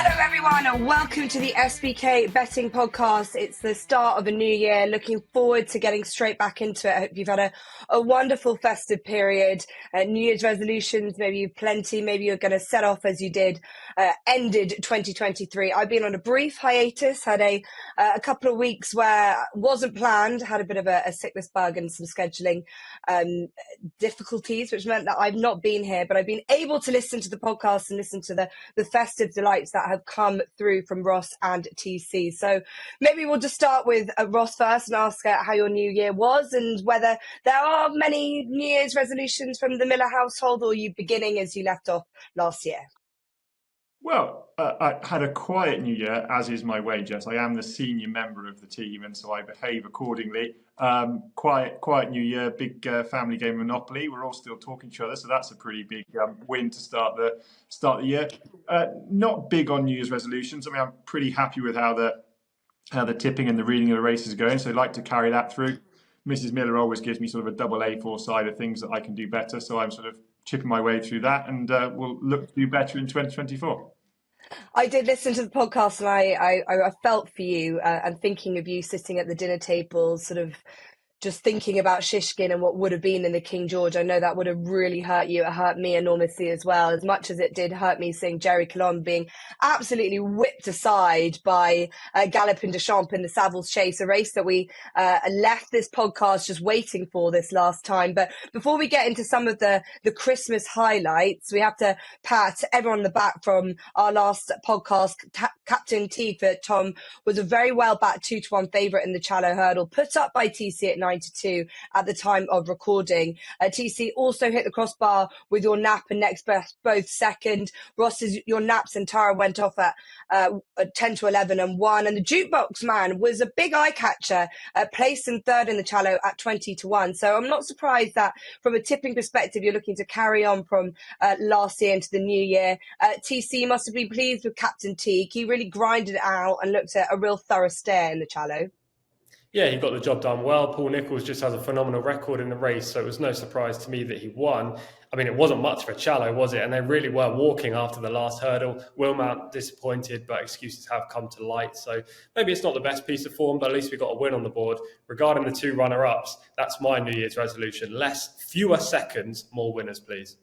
Hello everyone and welcome to the SBK Betting Podcast. It's the start of a new year. Looking forward to getting straight back into it. I hope you've had a wonderful festive period. New Year's resolutions, maybe you've plenty, maybe you're going to set off as you did, ended 2023. I've been on a brief hiatus, had a couple of weeks where wasn't planned, had a bit of a sickness bug and some scheduling difficulties, which meant that I've not been here, but I've been able to listen to the podcast and listen to the festive delights that have come through from Ross and TC. So maybe we'll just start with Ross first and ask how your new year was and whether there are many New Year's resolutions from the Miller household, or are you beginning as you left off last year? Well, I had a quiet new year, as is my way, Jess. I am the senior member of the team, and so I behave accordingly. Quiet new year, big family game of Monopoly. We're all still talking to each other, so that's a pretty big win to start the year. Not big on New Year's resolutions. I mean, I'm pretty happy with how the tipping and the reading of the races are going, so I'd like to carry that through. Mrs. Miller always gives me sort of a double A4 side of things that I can do better, so I'm sort of chipping my way through that, and we'll look to do better in 2024. I did listen to the podcast, and I felt for you and thinking of you sitting at the dinner table, sort of just thinking about Shishkin and what would have been in the King George. I know that would have really hurt you. It hurt me enormously as well, as much as it did hurt me seeing Jerry Colon being absolutely whipped aside by Galopin de Champs in the Savills Chase, a race that we left this podcast just waiting for this last time. But before we get into some of the Christmas highlights, we have to pat everyone on the back from our last podcast. Captain T for Tom was a very well backed 2-1 favourite in the Challow Hurdle, put up by TC at 9-2 at the time of recording. TC also hit the crossbar with your nap and next best both second. Ross's your naps and Tara went off at 10-11 and 1. And the jukebox man was a big eye catcher, placed in third in the Challow at 20-1. So I'm not surprised that from a tipping perspective, you're looking to carry on from last year into the new year. TC must have been pleased with Captain T. He really grinded it out and looked at a real thorough stare in the Challow. Yeah, he got the job done well. Paul Nicholls just has a phenomenal record in the race, so it was no surprise to me that he won. I mean, it wasn't much for Challow, was it? And they really were walking after the last hurdle. Wilmot disappointed, but excuses have come to light. So maybe it's not the best piece of form, but at least we got a win on the board. Regarding the two runner-ups, that's my New Year's resolution. Fewer seconds, more winners, please.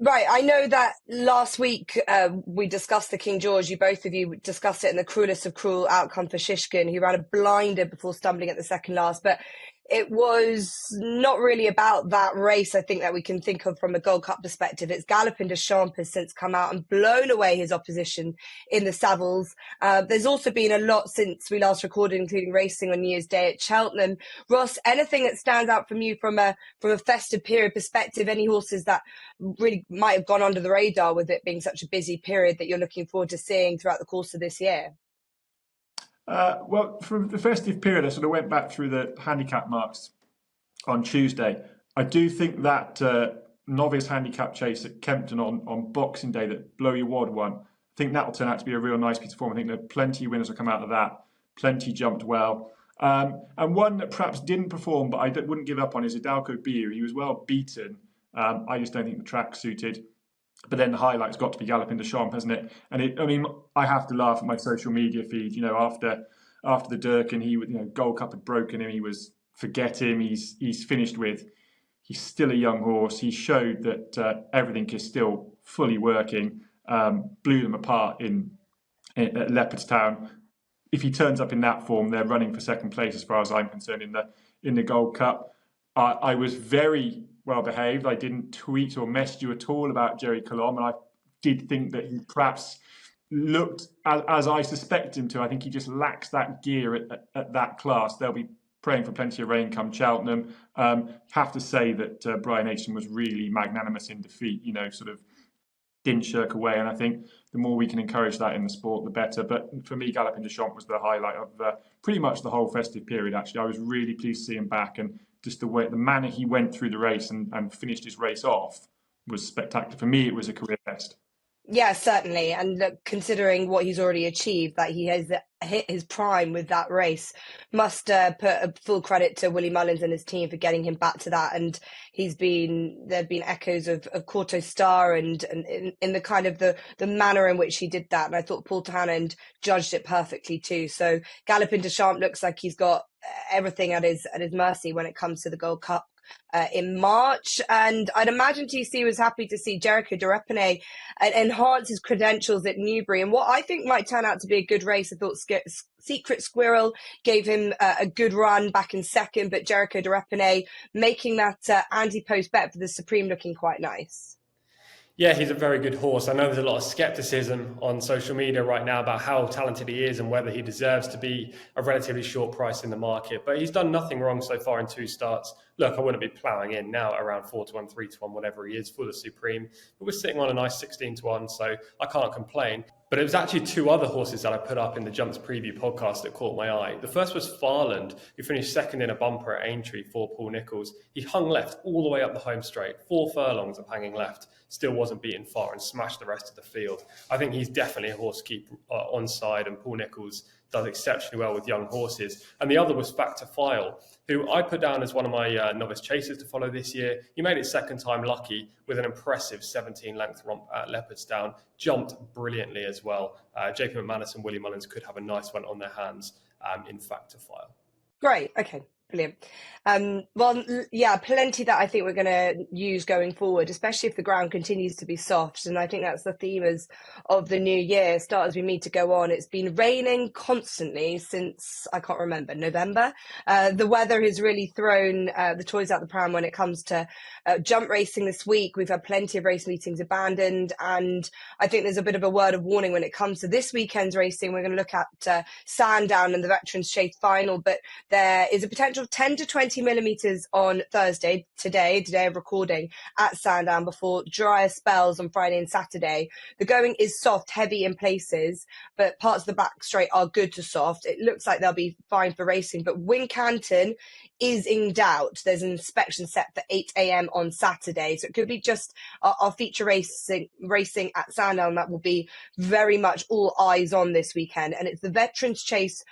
Right, I know that last week we discussed the King George. Both of you discussed it in the cruelest of cruel outcome for Shishkin, who ran a blinder before stumbling at the second last. But it was not really about that race, I think, that we can think of from a Gold Cup perspective. It's Galopin de Champs has since come out and blown away his opposition in the Savills. There's also been a lot since we last recorded, including racing on New Year's Day at Cheltenham. Ross, anything that stands out from you from a festive period perspective? Any horses that really might have gone under the radar with it being such a busy period that you're looking forward to seeing throughout the course of this year? Well, from the festive period, I sort of went back through the handicap marks on Tuesday. I do think that novice handicap chase at Kempton on Boxing Day that Blow Your Wad won, I think that will turn out to be a real nice piece of form. I think there are plenty of winners will come out of that. Plenty jumped well. And one that perhaps didn't perform, but I wouldn't give up on, is Hidalgo Beer. He was well beaten. I just don't think the track suited. But then the highlight's got to be Galopin de Champs, hasn't it? And I have to laugh at my social media feed. You know, after the Durkin, Gold Cup had broken him. He was forget him. He's finished with. He's still a young horse. He showed that everything is still fully working. Blew them apart at Leopardstown. If he turns up in that form, they're running for second place as far as I'm concerned in the Gold Cup. I was very well behaved. I didn't tweet or message you at all about Jerry Colon, and I did think that he perhaps looked as I suspect him to. I think he just lacks that gear at that class. They'll be praying for plenty of rain come Cheltenham. Have to say that Brian Aitchison was really magnanimous in defeat. Sort of didn't shirk away, and I think the more we can encourage that in the sport, the better. But for me, Galopin de Champs was the highlight of pretty much the whole festive period. Actually, I was really pleased to see him back, and just the manner he went through the race and finished his race off was spectacular. For me, it was a career best. Yeah, certainly. And look, considering what he's already achieved, that he has hit his prime with that race, must put a full credit to Willie Mullins and his team for getting him back to that. And there've been echoes of Corto Star and in the kind of the manner in which he did that. And I thought Paul Townend judged it perfectly too. So Galopin Des Champs looks like he's got everything at his mercy when it comes to the Gold Cup in March. And I'd imagine TC was happy to see Jericho de Repene enhance his credentials at Newbury. And what I think might turn out to be a good race, I thought Secret Squirrel gave him a good run back in second, but Jericho de Repene making that anti-post bet for the Supreme looking quite nice. Yeah, he's a very good horse. I know there's a lot of skepticism on social media right now about how talented he is and whether he deserves to be a relatively short price in the market. But he's done nothing wrong so far in 2 starts. Look, I wouldn't be ploughing in now at around 4-1, 3-1, whatever he is for the Supreme. But we're sitting on a nice 16-1, so I can't complain. But it was actually 2 other horses that I put up in the Jumps Preview podcast that caught my eye. The first was Farland, who finished second in a bumper at Aintree for Paul Nicholls. He hung left all the way up the home straight, 4 furlongs of hanging left, still wasn't beaten far and smashed the rest of the field. I think he's definitely a horse to keep on side, and Paul Nicholls does exceptionally well with young horses. And the other was Factor File, who I put down as one of my novice chasers to follow this year. He made it second time lucky with an impressive 17-length romp at Leopardstown. Jumped brilliantly as well. JP McManus and Willie Mullins could have a nice one on their hands in Factor File. Great. Okay. Brilliant. Well, yeah, plenty that I think we're going to use going forward, especially if the ground continues to be soft. And I think that's the theme of the new year. Start as we mean to go on. It's been raining constantly since, I can't remember, November. The weather has really thrown the toys out the pram when it comes to jump racing this week. We've had plenty of race meetings abandoned. And I think there's a bit of a word of warning when it comes to this weekend's racing. We're going to look at Sandown and the Veterans Chase Final, but there is a potential 10 to 20 millimetres on Thursday, today of recording, at Sandown before drier spells on Friday and Saturday. The going is soft, heavy in places, but parts of the back straight are good to soft. It looks like they'll be fine for racing, but Wincanton is in doubt. There's an inspection set for 8 a.m. on Saturday, so it could be just our feature racing at Sandown that will be very much all eyes on this weekend. And it's the Veterans Chase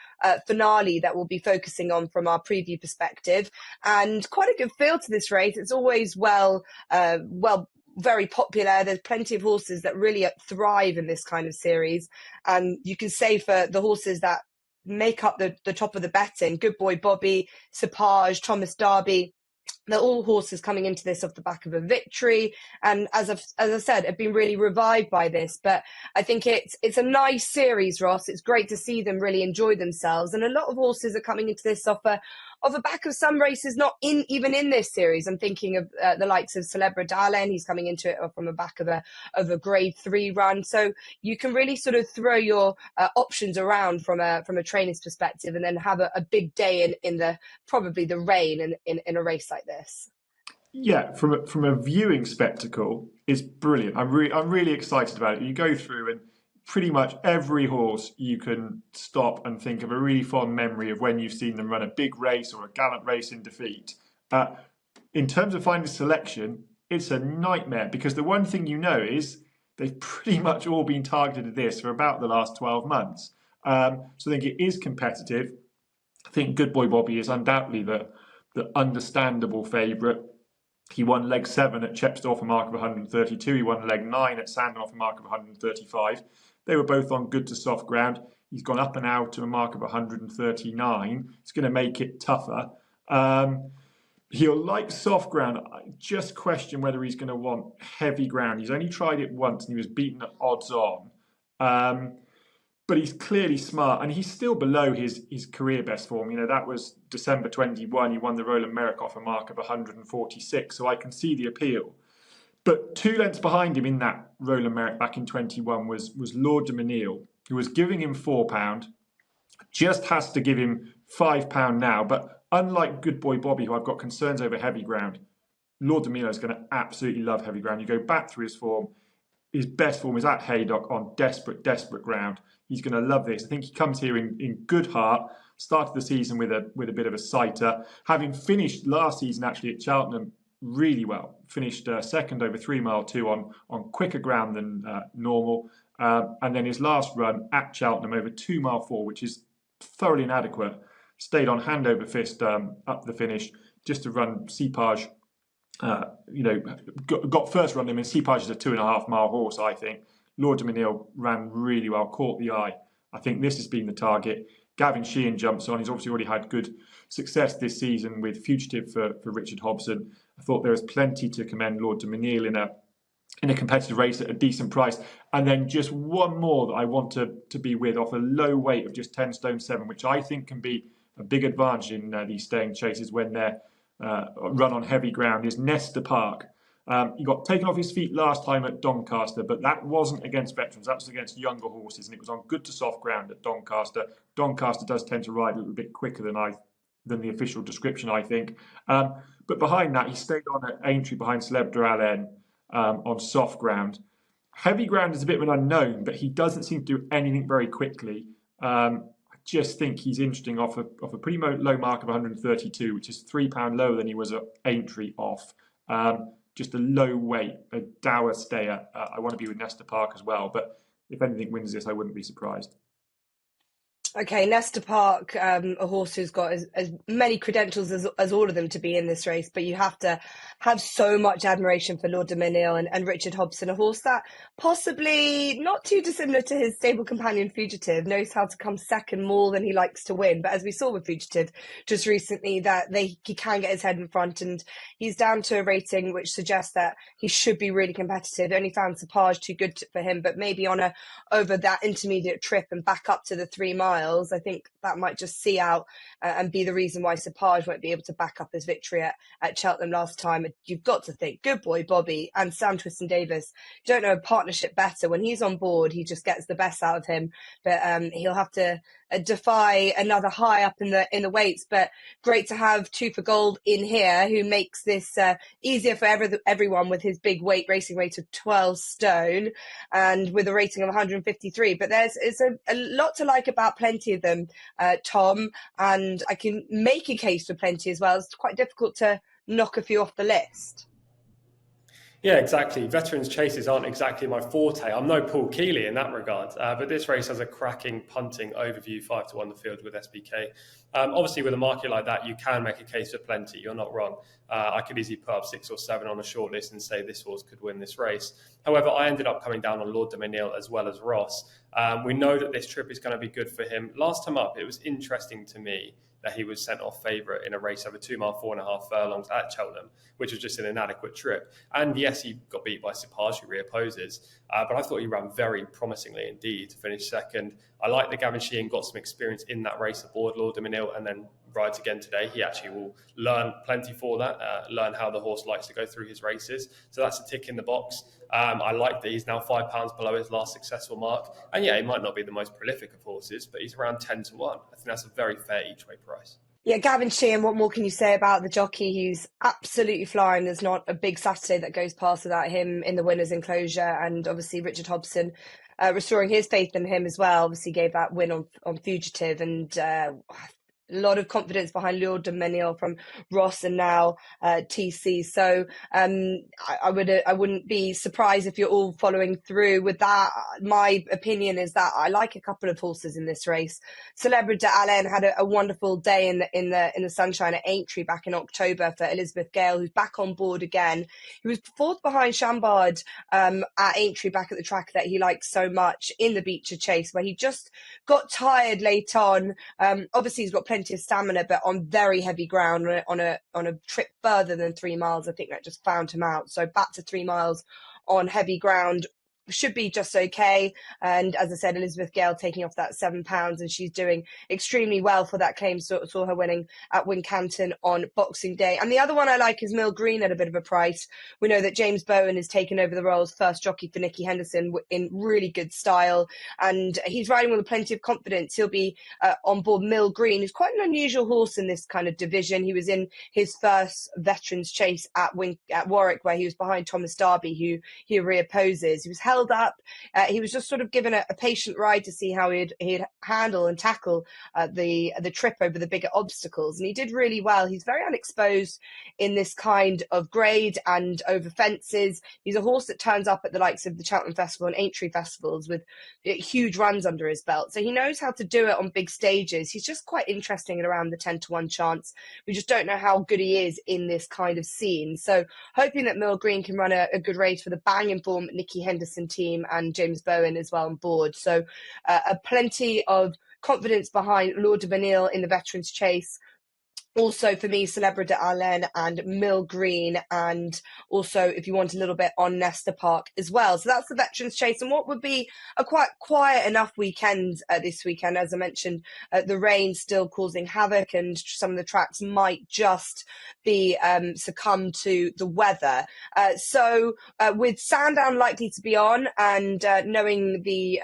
finale that we'll be focusing on from our preview perspective, and quite a good feel to this race. It's always very popular. There's plenty of horses that really thrive in this kind of series, and you can say for the horses that make up the top of the betting, Good Boy Bobby, Sapage, Thomas Darby, they're all horses coming into this off the back of a victory, and as I said, have been really revived by this. But I think it's a nice series, Ross. It's great to see them really enjoy themselves, and a lot of horses are coming into this off the back of some races not even in this series. I'm thinking of the likes of Celebra Dalen. He's coming into it from the back of a grade 3 run. So you can really sort of throw your options around from a trainer's perspective, and then have a big day in the probably the rain in a race like this. Yeah, from a viewing spectacle, it's brilliant. I'm really excited about it. You go through and pretty much every horse you can stop and think of a really fond memory of when you've seen them run a big race or a gallant race in defeat. In terms of finding selection, it's a nightmare, because the one thing you know is they've pretty much all been targeted at this for about the last 12 months. So I think it is competitive. I think Good Boy Bobby is undoubtedly the understandable favourite. He won leg 7 at Chepstow off a mark of 132. He won leg 9 at Sandown off a mark of 135. They were both on good to soft ground. He's gone up and out to a mark of 139. It's going to make it tougher. He'll like soft ground. I just question whether he's going to want heavy ground. He's only tried it once and he was beaten at odds on. But he's clearly smart, and he's still below his career best form. You know, that was December 21. He won the Roland Merrick off a mark of 146. So I can see the appeal. But 2 lengths behind him in that Roland Merrick back in 21 was Lord de Menil, who was giving him £4. Just has to give him £5 now. But unlike Good Boy Bobby, who I've got concerns over heavy ground, Lord de Menil is going to absolutely love heavy ground. You go back through his form. His best form is at Haydock on desperate ground. He's going to love this. I think he comes here in good heart. Started the season with a bit of a sighter. Having finished last season actually at Cheltenham really well. Finished second over 3 mile 2 on quicker ground than normal. And then his last run at Cheltenham over 2 mile 4, which is thoroughly inadequate. Stayed on hand over fist up the finish just to run Cepage. Got first run him, and Cepage is a 2.5 mile horse, I think. Lord Dominil ran really well, caught the eye. I think this has been the target. Gavin Sheehan jumps on. He's obviously already had good success this season with Fugitive for Richard Hobson. I thought there was plenty to commend Lord Dominil in a competitive race at a decent price. And then just one more that I want to be with off a low weight of just 10 stone 7, which I think can be a big advantage in these staying chases when they're run on heavy ground, is Nesta Park. He got taken off his feet last time at Doncaster, but that wasn't against veterans. That was against younger horses, and it was on good to soft ground at Doncaster. Doncaster does tend to ride a little bit quicker than the official description, I think. But behind that, he stayed on at Aintree behind Celebra Allen on soft ground. Heavy ground is a bit of an unknown, but he doesn't seem to do anything very quickly. I just think he's interesting off a pretty low mark of 132, which is £3 lower than he was at Aintree off. Just a low weight, a dour stayer. I want to be with Nesta Park as well, but if anything wins this, I wouldn't be surprised. Okay, Nesta Park, a horse who's got as many credentials as all of them to be in this race, but you have to have so much admiration for Lord Dominil and Richard Hobson, a horse that possibly not too dissimilar to his stable companion Fugitive, knows how to come second more than he likes to win. But as we saw with Fugitive just recently, that he can get his head in front, and he's down to a rating which suggests that he should be really competitive. Only found Cepage too good for him, but maybe over that intermediate trip and back up to the 3 miles, I think that might just see out and be the reason why Cepage won't be able to back up his victory at Cheltenham last time. You've got to think, good boy Bobby and Sam Twiston-Davies, don't know a partnership better. When he's on board, he just gets the best out of him. But he'll have to defy another high up in the weights. But great to have Two for Gold in here, who makes this easier for everyone with his big racing weight of 12 stone and with a rating of 153. But it's a lot to like about plenty of them, Tom, and I can make a case for plenty as well. It's quite difficult to knock a few off the list. Yeah, exactly. Veterans chases aren't exactly my forte. I'm no Paul Keeley in that regard, but this race has a cracking punting overview, 5-1 the field with SBK. Obviously, with a market like that, you can make a case for plenty. You're not wrong. I could easily put up 6 or 7 on a short list and say this horse could win this race. However, I ended up coming down on Lord Dominil as well as Ross. We know that this trip is going to be good for him. Last time up, it was interesting to me that he was sent off favourite in a race over 2 mile, 4.5 furlongs at Cheltenham, which was just an inadequate trip. And yes, he got beat by Cepage, who reopposes, but I thought he ran very promisingly indeed to finish second. I like that Gavin Sheehan got some experience in that race aboard Lord Dominil and then rides again today. He actually will learn plenty for that, learn how the horse likes to go through his races. So that's a tick in the box. I like that he's now £5 below his last successful mark. And yeah, he might not be the most prolific of horses, but he's around 10-1. I think that's a very fair each-way price. Yeah, Gavin Sheehan, what more can you say about the jockey? He's absolutely flying. There's not a big Saturday that goes past without him in the winner's enclosure. And obviously Richard Hobson restoring his faith in him as well. Obviously gave that win on Fugitive, and a lot of confidence behind Lord Dominil from Ross and now TC. So I wouldn't be surprised if you're all following through with that. My opinion is that I like a couple of horses in this race. Celebra Allen had a wonderful day in the sunshine at Aintree back in October for Elizabeth Gale, who's back on board again. He was fourth behind Chambard at Aintree back at the track that he likes so much in the Beecher Chase, where he just got tired late on. Obviously he's got plenty of stamina, but on very heavy ground on a trip further than 3 miles, I think that just found him out. So back to 3 miles on heavy ground should be just okay. And as I said, Elizabeth Gale taking off that £7, and she's doing extremely well for that claim. Saw her winning at Wincanton on Boxing Day. And the other one I like is Mill Green at a bit of a price. We know that James Bowen has taken over the role as first jockey for Nicky Henderson in really good style, and he's riding with plenty of confidence. He'll be on board Mill Green, who's quite an unusual horse in this kind of division. He was in his first veterans chase at Warwick, where he was behind Thomas Darby, who he reopposes. He was held held up. He was just sort of given a patient ride to see how he'd handle and tackle the trip over the bigger obstacles. And he did really well. He's very unexposed in this kind of grade and over fences. He's a horse that turns up at the likes of the Cheltenham Festival and Aintree festivals with huge runs under his belt. So he knows how to do it on big stages. He's just quite interesting at around the 10-1 chance. We just don't know how good he is in this kind of scene. So hoping that Mill Green can run a good race for the bang in form Nicky Henderson team and James Bowen as well on board. So plenty of confidence behind Lord de Benil in the Veterans Chase. Also, for me, Celebre d'Arlennes and Mill Green, and also, if you want a little bit, on Nesta Park as well. So that's the Veterans Chase, and what would be a quite quiet enough weekend this weekend. As I mentioned, the rain still causing havoc, and some of the tracks might just be succumb to the weather. So with Sandown likely to be on, and knowing the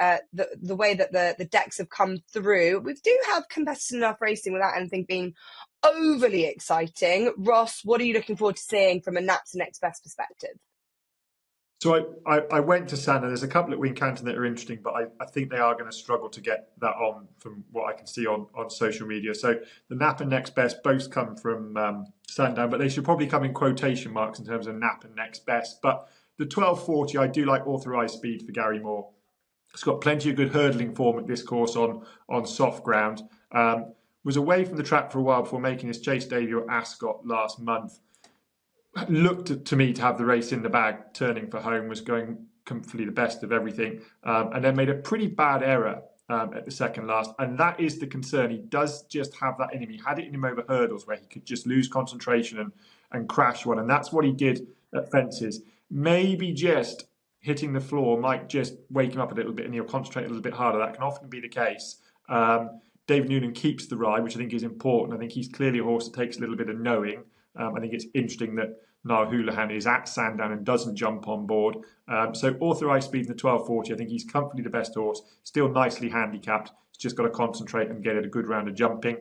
way that the decks have come through, we do have competitive enough racing without anything being overly exciting. Ross, what are you looking forward to seeing from a Naps Next Best perspective? So I went to Sandown. There's a couple at Wincanton that are interesting, but I think they are going to struggle to get that on from what I can see on social media. So the Nap and Next Best both come from Sandown, but they should probably come in quotation marks in terms of Nap and Next Best. But the 1240, I do like Authorised Speed for Gary Moore. It's got plenty of good hurdling form at this course on soft ground. Was away from the track for a while before making his chase debut at Ascot last month. Looked to me to have the race in the bag, turning for home, was going comfortably the best of everything, and then made a pretty bad error at the second last, and that is the concern. He does just have that in him. He had it in him over hurdles where he could just lose concentration and crash one, and that's what he did at Fences. Maybe just hitting the floor might just wake him up a little bit and he'll concentrate a little bit harder. That can often be the case. David Noonan keeps the ride, which I think is important. I think he's clearly a horse that takes a little bit of knowing. I think it's interesting that Niall Houlihan is at Sandown and doesn't jump on board. So Authorised Speed in the 1240, I think he's comfortably the best horse, still nicely handicapped. He's just got to concentrate and get a good round of jumping.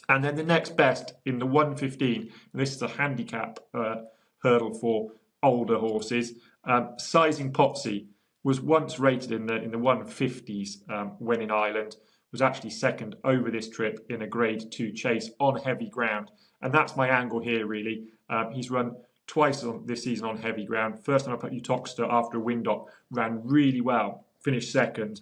And then the Next Best in the 115, and this is a handicap hurdle for older horses. Sizing Potsy was once rated in the 150s when in Ireland. Was actually second over this trip in a Grade 2 chase on heavy ground. And that's my angle here, really. He's run twice this season on heavy ground. First time I put Utoxeter after a Windop, ran really well, finished second.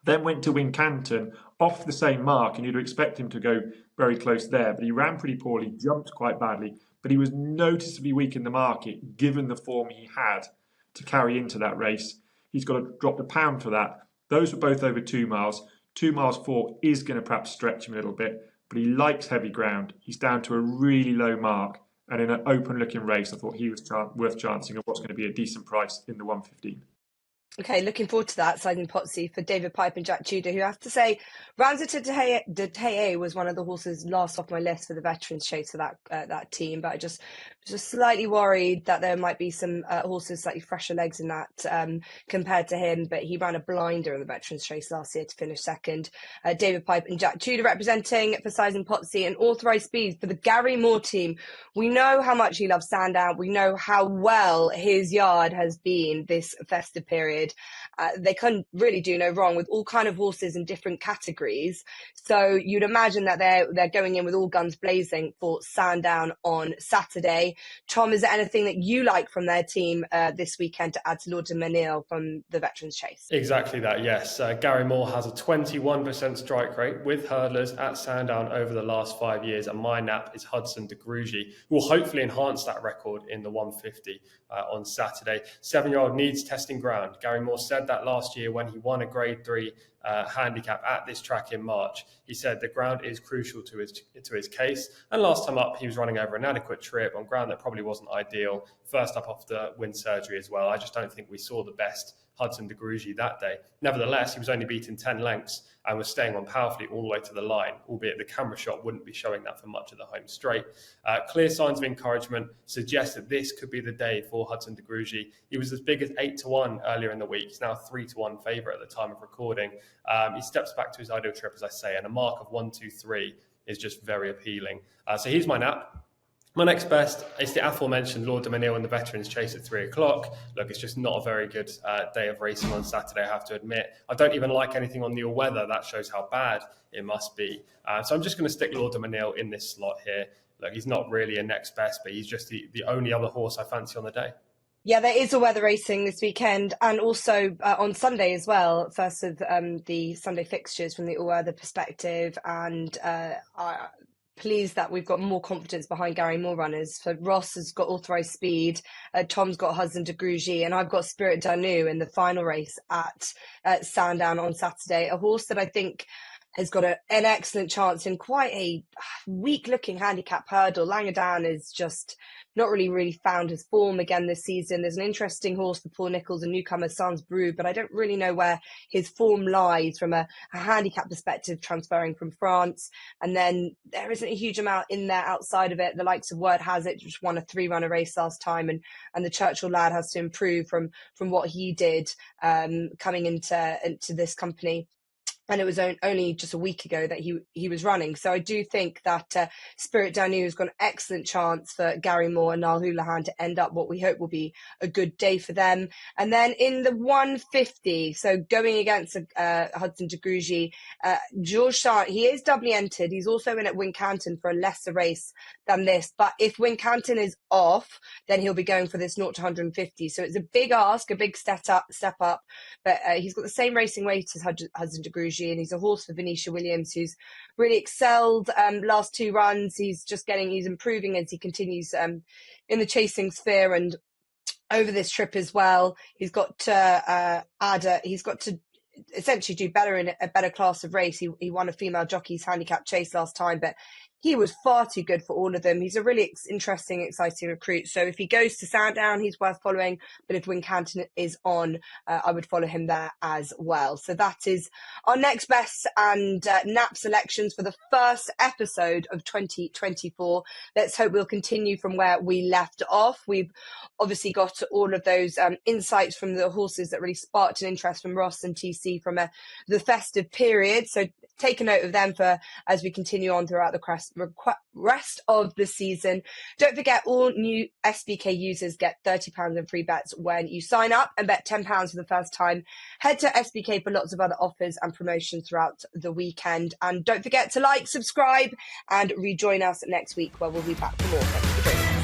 Then went to Wincanton off the same mark, and you'd expect him to go very close there. But he ran pretty poorly, jumped quite badly, but he was noticeably weak in the market, given the form he had to carry into that race. He's got to drop £1 for that. Those were both over 2 miles. 2 miles 4 is going to perhaps stretch him a little bit, but he likes heavy ground. He's down to a really low mark, and in an open-looking race, I thought he was worth chancing at what's going to be a decent price in the 115. Okay, looking forward to that, Sizing Potsy for David Pipe and Jack Tudor, who I have to say, Ramsey de Teye was one of the horses last off my list for the Veterans Chase for that team, but I just slightly worried that there might be some horses slightly fresher legs in that compared to him, but he ran a blinder in the Veterans Chase last year to finish second. David Pipe and Jack Tudor representing for Sizing Potsy, and Authorised Speed for the Gary Moore team. We know how much he loves Sandown. We know how well his yard has been this festive period. They couldn't really do no wrong with all kind of horses in different categories. So you'd imagine that they're going in with all guns blazing for Sandown on Saturday. Tom, is there anything that you like from their team this weekend to add to Lord de Menil from the Veterans Chase? Exactly that, yes. Gary Moore has a 21% strike rate with hurdlers at Sandown over the last 5 years, and my nap is Hudson de Grugy, who will hopefully enhance that record in the 150 on Saturday. 7-year-old needs testing ground. Gary Moore said that last year when he won a Grade 3 handicap at this track in March. He said the ground is crucial to his case, and last time up he was running over an adequate trip on ground that probably wasn't ideal. First up after wind surgery as well. I just don't think we saw the best Hudson de Grugy that day. Nevertheless, he was only beaten 10 lengths and was staying on powerfully all the way to the line, albeit the camera shot wouldn't be showing that for much of the home straight. Clear signs of encouragement suggest that this could be the day for Hudson de Grugy. He was as big as 8-1 earlier in the week. He's now 3-1 favourite at the time of recording. He steps back to his ideal trip, as I say, and a mark of 1-2-3 is just very appealing. So here's my nap. My next best is the aforementioned Lord de Menil and the Veterans Chase at 3 o'clock. Look, it's just not a very good day of racing on Saturday, I have to admit. I don't even like anything on the weather. That shows how bad it must be. So I'm just going to stick Lord de Menil in this slot here. Look, he's not really a next best, but he's just the only other horse I fancy on the day. Yeah, there is a weather racing this weekend, and also on Sunday as well. First of the Sunday fixtures from the all-weather perspective, and I'm pleased that we've got more confidence behind Gary Moore runners. So Ross has got authorised speed, Tom's got Hudson de Grugy, and I've got Spirit Danu in the final race at Sandown on Saturday. A horse that I think has got an excellent chance in quite a weak-looking handicap hurdle. Langadan is just not really found his form again this season. There's an interesting horse for Paul Nicholls, a newcomer, Sans Brew, but I don't really know where his form lies from a handicap perspective, transferring from France. And then there isn't a huge amount in there outside of it. The likes of Word Has It, just won a 3-runner race last time, and the Churchill lad has to improve from what he did coming into this company. And it was only just a week ago that he was running. So I do think that Spirit Danu has got an excellent chance for Gary Moore and Niall Houlihan to end up what we hope will be a good day for them. And then in the 150, so going against Hudson de Grugy, Georges Chant, he is doubly entered. He's also in at Wincanton for a lesser race than this. But if Wincanton is off, then he'll be going for this 0 to 150. So it's a big ask, a big step up. But he's got the same racing weight as Hudson de Grugy. And he's a horse for Venetia Williams, who's really excelled last 2 runs. He's improving as he continues in the chasing sphere and over this trip as well. He's got to essentially do better in a better class of race. He won a female jockey's handicap chase last time, but he was far too good for all of them. He's a really interesting, exciting recruit. So if he goes to Sandown, he's worth following. But if Wincanton is on, I would follow him there as well. So that is our next best and nap selections for the first episode of 2024. Let's hope we'll continue from where we left off. We've obviously got all of those insights from the horses that really sparked an interest from Ross and TC from the festive period. So take a note of them for as we continue on throughout the rest of the season. Don't forget, all new SBK users get £30 in free bets when you sign up and bet £10 for the first time. Head to SBK for lots of other offers and promotions throughout the weekend. And don't forget to like, subscribe, and rejoin us next week where we'll be back for more. Thank you for joining us.